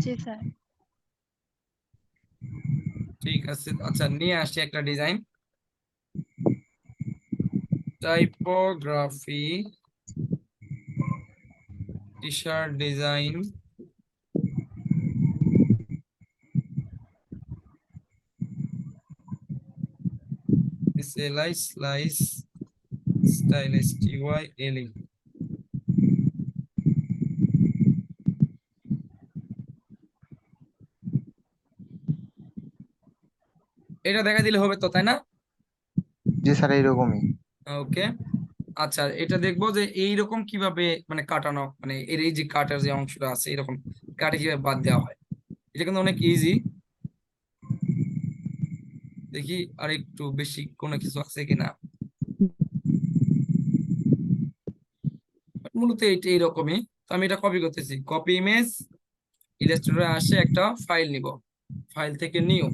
জি sir. ঠিক আছে, আচ্ছা নিয়ে আসি একটা design. Typography T shirt design, সেলাই স্লাইস স্টাইল STY এলি। এটা দেখা দিলে হবে তো, তাই না? জি স্যার, এইরকমই। ওকে, আচ্ছা এটা দেখবো যে এইরকম কিভাবে মানে কাটানো, মানে এর এই যে কাটার যে অংশটা আছে এরকম কাটে কিভাবে বাদ দেওয়া হয়। এটা কিন্তু অনেক ইজি। দেখি আর একটু বেশি কোনো কিছু আছে কিনা। মূলত এইটা এইরকমই। তো আমি এটা কপি করতেছি, কপি ইমেজ, ইলাস্ট্রেটরে আসে একটা ফাইল নিব, ফাইল থেকে নিউ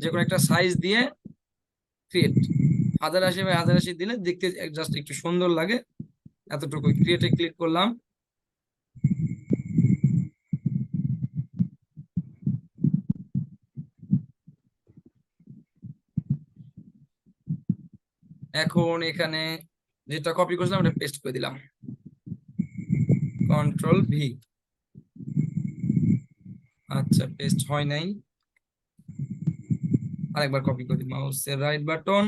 যে কোনো একটা সাইজ দিয়ে ক্রিয়েট 1080 বাই 1080 দিলে দেখতে জাস্ট একটু সুন্দর লাগে, এতটুকু ক্রিয়েটে ক্লিক করলাম। এখন এখানে যেটা কপি করছিলাম ওটা পেস্ট করে দিলাম, Ctrl+V। আচ্ছা পেস্ট হয় নাই, আরেকবার কপি করি, মাউসের রাইট বাটন,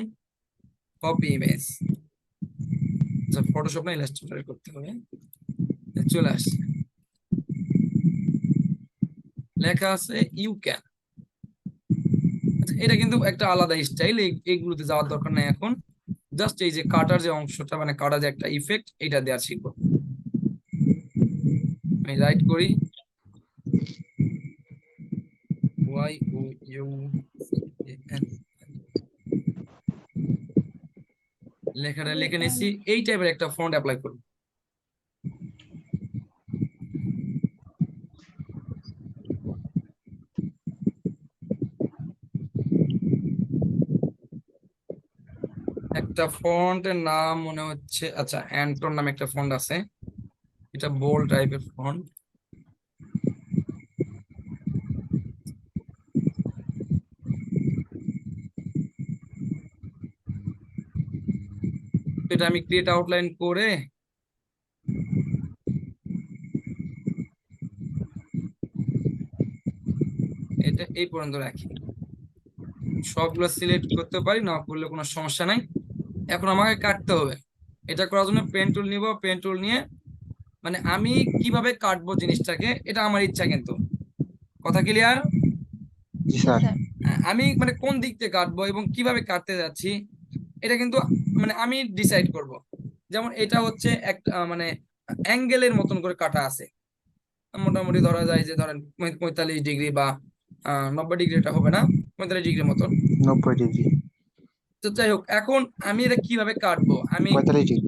কপি ইমেজ। আচ্ছা ফটোশপ না ইলাস্ট্রেটর করতে হবে, চলে আসছে, লেখা আছে ইউ ক্যান। আচ্ছা এটা কিন্তু একটা আলাদা স্টাইল, এইগুলোতে যাওয়ার দরকার নাই এখন। জাস্ট এই যে কাটার যে অংশটা, মানে কাটার যে একটা ইফেক্ট, এটা দেওয়া শিখবো। আমি রাইট করি, YOUCAN, লেখাটা লিখে নিছি। এই টাইপের একটা ফন্ট অ্যাপ্লাই করব। একটা ফন্টের নাম মনে হচ্ছে, আচ্ছা অ্যান্টন নামে একটা ফন্ট আছে, এটা বোল্ড টাইপের ফন্ট। এটা আমি ক্রিয়েট আউটলাইন করে এটা এই পর্যন্ত রাখি। সবগুলো সিলেক্ট করতে পারি, না করলে কোনো সমস্যা নাই। এখন আমাকে কাটতে হবে। এটা করার জন্য পেন টুল নিব, পেন টুল নিয়ে মানে আমি কিভাবে কাটবো জিনিসটাকে, এটা আমার ইচ্ছা কিন্তু। কথা ক্লিয়ার? জি স্যার। আমি মানে কোন দিক থেকে কাটবো এবং কিভাবে কাটতে যাচ্ছি এটা কিন্তু মানে আমি ডিসাইড করব। যেমন এটা হচ্ছে একটা মানে অ্যাঙ্গেলের মতন করে কাটা আছে, মোটামুটি ধরা যায় যে ধরেন 45 ডিগ্রি বা 90 ডিগ্রি, এটা হবে না, 45 ডিগ্রির মতন। 90 ডিগ্রি। তো যাই হোক, এখন আমি এটা কিভাবে কাটবো, আমি 45 ডিগ্রি।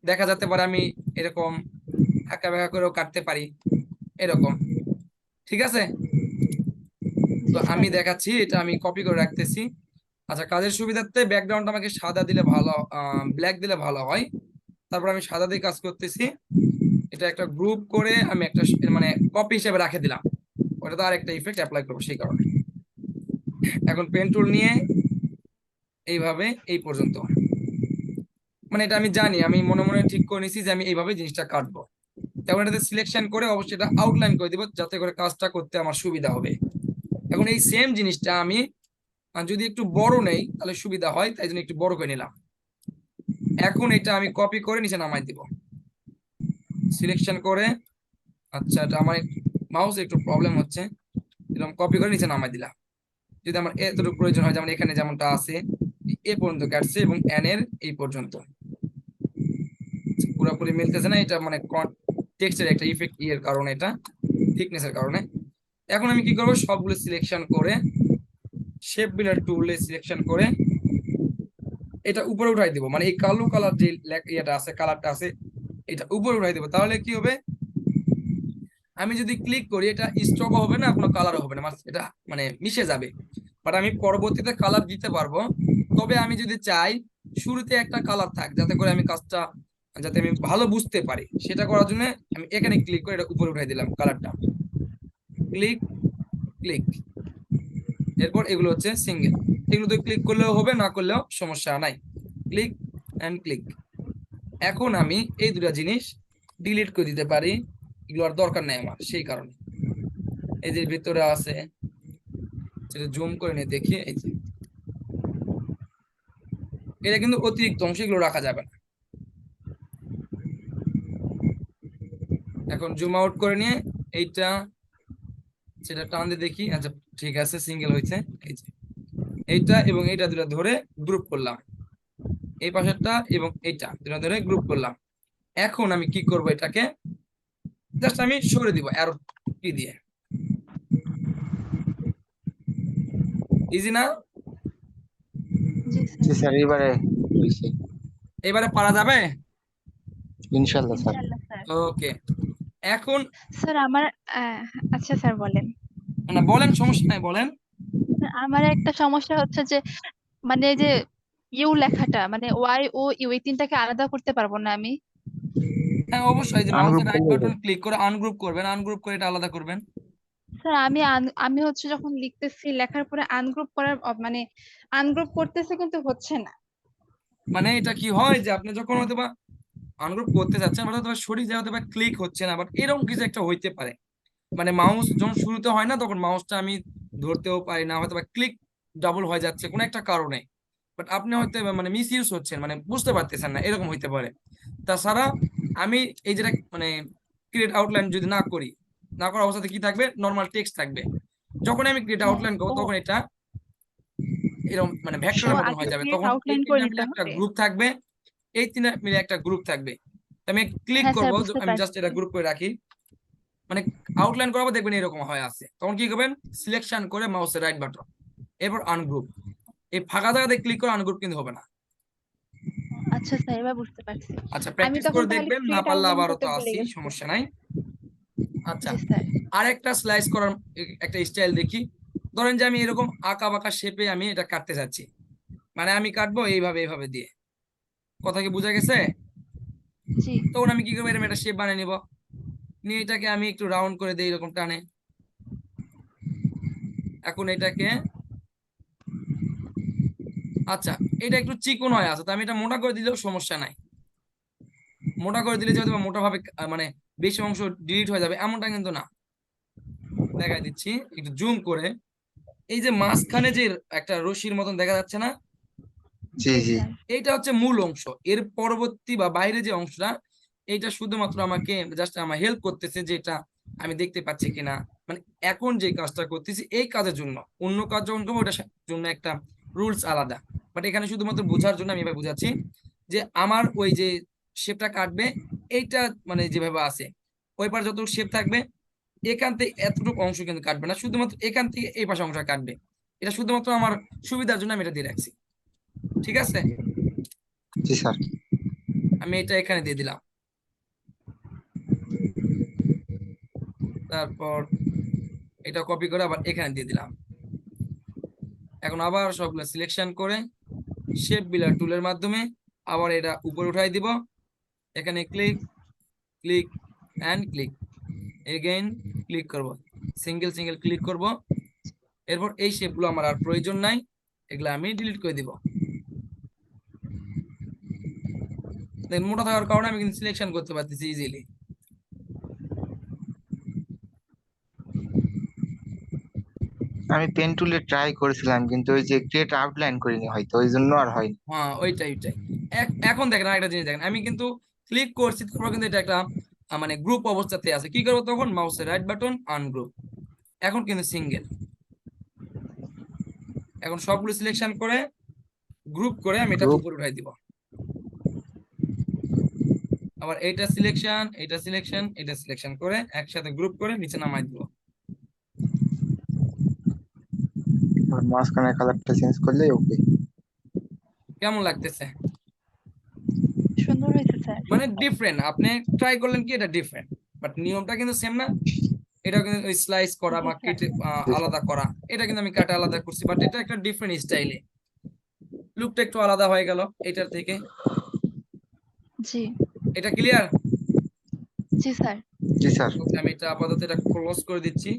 দেখা যেতে পারে আমি এরকম আঁকা বাঁকা করেও কাটতে পারি, এরকম। ঠিক আছে, তো জি আমি স্যার। দেখাচ্ছি, এটা আমি কপি করে রাখতেছি। আচ্ছা কাজের সুবিধার্থে ব্যাকগ্রাউন্ড আমাকে সাদা দিলে ভালো, ব্ল্যাক দিলে ভালো হয়। তারপর আমি সাদা দিয়ে কাজ করতেছি। এটা একটা গ্রুপ করে আমি একটা মানে কপি হিসেবে রাখে দিলাম, ওটা তো আর একটা ইফেক্ট অ্যাপ্লাই করবো সেই কারণে। এখন পেন টুল নিয়ে এইভাবে এই পর্যন্ত, মানে এটা আমি জানি, আমি মনে মনে ঠিক করে নিছি যে আমি এইভাবে জিনিসটা কাটবো। তখন এটাতে সিলেকশন করে অবশ্যই এটা আউটলাইন করে দিব, যাতে করে কাজটা করতে আমার সুবিধা হবে। এখন এই সেম জিনিসটা আমি যদি একটু বড় নেই তাহলে সুবিধা হয়, তাই জন্য একটু বড় করে নিলাম। এখন এটা আমি কপি করে নিচে নামাই দিব, সিলেকশন করে। আচ্ছা এটা আমার মাউস একটু প্রবলেম হচ্ছে, এরকম কপি করে নিচে নামাই দিলাম। যদি আমার এতটুকু প্রয়োজন হয়, যেমন এখানে যেমনটা আছে এ পর্যন্ত কাটছে এবং এন এর এই পর্যন্ত, পুরোপুরি মিলতেছে না, এটা মানে টেক্সটের একটা ইফেক্ট এর কারণে, এটা থিকনেসের কারণে। এখন আমি কি করবো, সবগুলো সিলেকশন করে শেপ বিল্ডার টুলে সিলেকশন করে এটা উপরে উঠাই দিব, মানে এই কালো কালার যে ইয়েটা আছে, কালারটা আছে, এটা উপরে উঠাই দিব। তাহলে কি হবে, আমি যদি ক্লিক করি এটা স্ট্রোক হবে না, কোনো কালারও হবে না, এটা মানে মিশে যাবে। বাট আমি পরবর্তীতে কালার দিতে পারবো। তবে আমি যদি চাই শুরুতে একটা কালার থাক, যাতে করে আমি কাজটা যাতে আমি ভালো বুঝতে পারি, সেটা করার জন্য আমি এখানে ক্লিক করে এটা উপরে উঠাই দিলাম কালারটা। Click, click. এরপর এগুলো হচ্ছে সিঙ্গেল, এগুলো তো ক্লিক করলেও হবে, না করলেও সমস্যা নাই। Click and click. এখন আমি এই দুটা জিনিস ডিলিট করে দিতে পারি, এগুলো আর দরকার নেই আমার, সেই কারণে এই যে ভিতরে আছে সেটা জুম করে নিয়ে দেখি, এই যে এটা কিন্তু অতিরিক্ত অংশ, এগুলো রাখা যাবে না। এখন জুম আউট করে নিয়ে এইটা সেটা টান দিয়ে দেখি, আচ্ছা ঠিক আছে, সিঙ্গেল হয়েছে। এই যে এইটা এবং এইটা দুটা ধরে গ্রুপ করলাম, এই পাশেরটা এবং এইটা দুটা ধরে গ্রুপ করলাম। এখন আমি কি করব, এটাকে জাস্ট আমি সরে দিব অ্যারো কি দিয়ে। ইজি না? জি জি স্যার। স্যার, এবারে হয়েছে। এবারে পারা যাবে? ইনশাল্লাহ স্যার। ইনশাআল্লাহ স্যার। ওকে। এখন স্যার আমার আচ্ছা স্যার বলেন। না বলেন, সমস্যা নাই, বলেন। আমার একটা সমস্যা হচ্ছে যে মানে এই যে ইউ লেখাটা মানে ওয়াই ও ইউ এই তিনটাকে আলাদা করতে পারবো না আমি। হ্যাঁ অবশ্যই, যে আনগ্রুপ মাউসের রাইট করলে বাটন ক্লিক করে আনগ্রুপ করবেন, আনগ্রুপ করে এটা আলাদা করবেন। স্যার আমি হচ্ছে যখন লিখতেছি লেখার পরে আনগ্রুপ করার মানে আনগ্রুপ করতেছে কিন্তু হচ্ছে না। মানে এটা কি হয় যে আপনি যখন হয়তো বা আনগ্রুপ করতে যাচ্ছেন, হয়তো বা সঠিক জায়গা হয়তো বা ক্লিক হচ্ছে না, বাট এরকম কিছু একটা হইতে পারে। মানে মাউস যখন শুরুতে হয় না, তখন মাউসটা আমি ধরতেও পারি না, হয়তো বা ক্লিক ডাবল হয়ে যাচ্ছে কোনো একটা কারণে। বাট আপনি হয়তো মানে মিস ইউজ হচ্ছেন, মানে বুঝতে পারতেছেন না, এরকম হইতে পারে। তাছাড়া আমি এই যেটা মানে ক্রিয়েট আউটলাইন যদি না করি, না করা অবস্থাতে কি থাকবে, নর্মাল টেক্সট থাকবে। যখন আমি ক্রিয়েট হ্যাঁ আউটলাইন করবো ও তখন এটা এরকম মানে ও ভেক্টরের মতন আগে হয়ে যাবে, ক্রিয়েট তখন এই আউটলাইন করে তিনটা মিলে নিতে একটা হবে। গ্রুপ থাকবে। এই তিনটা মিলে একটা গ্রুপ থাকবে। তো আমি ক্লিক হ্যাঁ করব, স্যার বুঝতে আমি জাস্ট পারছি। এটা গ্রুপ করে রাখি, মানে আউটলাইন করাবো, দেখবেন এরকম হয় আছে। তখন কি করবেন, সিলেকশন করে মাউসের রাইট বাটন, এরপর আনগ্রুপ। এই ফাঁকা জায়গাতে ক্লিক করে আনগ্রুপ কিন্তু হবে না। আচ্ছা স্যার এবার বুঝতে পারছি। আচ্ছা, আমি প্র্যাকটিস তখন করে তাহলে দেখবেন, না ক্রিয়েট পারলে আউটলাইন আবারও করতে তো ভুলে আসি, গেছি। সমস্যা নাই। আচ্ছা, জি স্যার। আরেকটা স্লাইস করার একটা স্টাইল দেখি। ধরেন যে আমি এরকম আঁকা বাঁকা শেপে আমি এটা কাটতে যাচ্ছি, মানে আমি কাটবো এইভাবে এইভাবে দিয়ে, কথা কি বোঝা গেছে? জি তখন আমি কি করবো, এরকম একটা শেপ বানিয়ে নিব, নিয়ে এটাকে আমি একটু রাউন্ড করে দিই এরকম টানে। এখন এটাকে, আচ্ছা এটা একটু চিকন হয়ে আছে, তো আমি এটা মোটা করে দিলেও সমস্যা নাই। মোটা করে দিলে যে হয়তো বা মোটা ভাবে মানে বেশি অংশ ডিলিট হয়ে যাবে এমনটা কিন্তু না। দেখাই দিচ্ছি একটু জুম করে। এই যে মাঝখানে যে একটা রশির মতন দেখা যাচ্ছে না, জি জি জি। স্যার। এইটা হচ্ছে মূল অংশ। এর পরবর্তী বা বাইরে যে অংশটা, এইটা শুধুমাত্র আমাকে জাস্ট আমার হেল্প করতেছে যে এটা আমি দেখতে পাচ্ছি কিনা। মানে এখন যে কাজটা করতেছি এই কাজের জন্য, অন্য কাজ যখন করবো ওটার জন্য একটা রুলস আলাদা। বাট এখানে শুধুমাত্র বোঝার জন্য আমি এভাবে বুঝাচ্ছি যে আমার ওই যে শেপটা কাটবে, এইটা মানে যেভাবে আছে ওই পার যতটুকু শেপ থাকবে, এখান থেকে এতটুকু অংশ কিন্তু কাটবে না, শুধুমাত্র এখান থেকে এই পাশে অংশ কাটবে। এটা শুধুমাত্র আমার সুবিধার জন্য আমি এটা দিয়ে রাখছি, ঠিক আছে? জি স্যার। আমি এটা এখানে দিয়ে দিলাম, তারপর এটা কপি করে আবার এখানে দিয়ে দিলাম। এখন আবার সবগুলো সিলেকশন করে শেপ বিলার টুলের মাধ্যমে আবার এটা উপরে উঠাই দিব। এখানে click, click and click, again click করব, সিঙ্গেল সিঙ্গেল ক্লিক করব। এরপর এই শেপগুলো আমার আর প্রয়োজন নাই, এগুলো আমি ডিলিট করে দিব। দেন মোটা থাকার কারণে আমি কিন্তু সিলেকশন করতে পারতেছি ইজিলি। আমি পেন টুলে ট্রাই করেছিলাম, কিন্তু ওই যে ক্রিয়েট আউটলাইন করিনি, হয়তো ওই জন্য আর হয়নি। হ্যাঁ ওইটাই ওইটাই। এখন দেখেন আরেকটা জিনিস দেখেন, আমি কিন্তু ক্লিক করছি, তারপর কিন্তু এটা একটা মানে গ্রুপ অবস্থাতে আছে। কি করবো তখন, মাউসের রাইট বাটন আনগ্রুপ, এখন কিন্তু সিঙ্গেল। এখন সবগুলো সিলেকশন করে গ্রুপ করে আমি এটা গ্রুপ। উপরে উঠাই দিব। আবার এইটা সিলেকশন, এটা সিলেকশন, এটা সিলেকশন করে একসাথে গ্রুপ করে নিচে নামাই দিব। আর মাঝখানে কালারটা চেঞ্জ করলেই ওকে। কেমন লাগতেছে? সুন্দর হয়েছে স্যার। মানে ডিফারেন্ট, আপনি ট্রাই করলেন কি এটা ডিফারেন্ট, বাট নিয়মটা কিন্তু সেম না। এটা কিন্তু ওই স্লাইস করা জি বা স্যার। কেটে জি স্যার। আলাদা করা, এটা কিন্তু আমি কাটা আলাদা করছি, বাট এটা একটা ডিফারেন্ট স্টাইলে, লুকটা একটু আলাদা হয়ে গেল এটার থেকে। জি এটা ক্লিয়ার? জি স্যার। জি স্যার। ওকে, আমি এটা আপাতত এটা ক্লোজ করে দিচ্ছি।